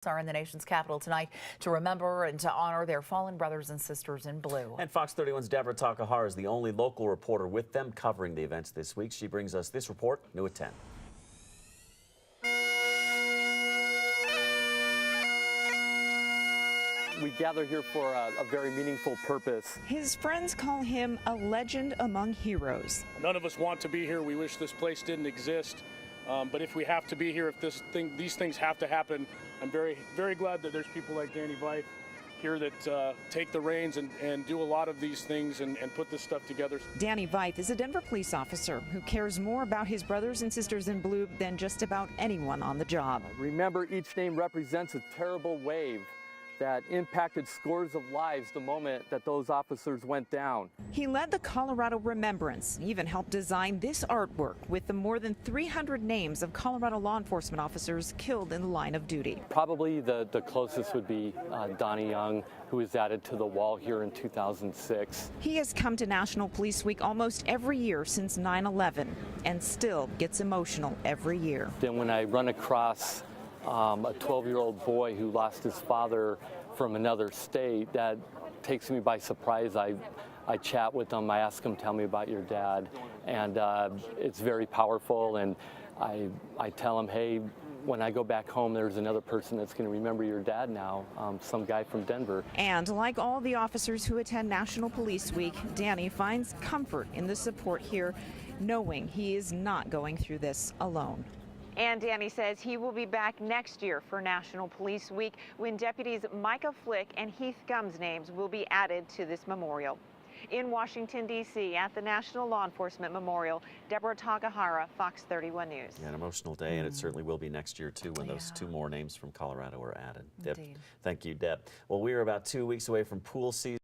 Are in the nation's capital tonight to remember and to honor their fallen brothers and sisters in blue. And Fox 31's Deborah Takahara is the only local reporter with them covering the events this week. She brings us this report, new at 10. We gather here for a very meaningful purpose. His friends call him a legend among heroes. None of us want to be here. We wish this place didn't exist. But if we have to be here, if these things have to happen, I'm very, very glad that there's people like Danny Vife here that take the reins and do a lot of these things and put this stuff together. Danny Vife is a Denver police officer who cares more about his brothers and sisters in blue than just about anyone on the job. Remember, each name represents a terrible wave that impacted scores of lives the moment that those officers went down. He led the Colorado Remembrance, even helped design this artwork with the more than 300 names of Colorado law enforcement officers killed in the line of duty. Probably the closest would be Donnie Young, who was added to the wall here in 2006. He has come to National Police Week almost every year since 9/11 and still gets emotional every year. Then when I run across a 12-year-old boy who lost his father from another state, that takes me by surprise. I chat with him, I ask him, tell me about your dad, and it's very powerful, and I tell him, hey, when I go back home, there's another person that's going to remember your dad now, some guy from Denver. And like all the officers who attend National Police Week, Danny finds comfort in the support here, knowing he is not going through this alone. And Danny says he will be back next year for National Police Week when deputies Micah Flick and Heath Gumbs' names will be added to this memorial. In Washington, D.C. at the National Law Enforcement Memorial, Deborah Takahara, Fox 31 News. Yeah, an emotional day, and it certainly will be next year, too, when those two more names from Colorado are added. Deb, thank you, Deb. Well, we are about 2 weeks away from pool season.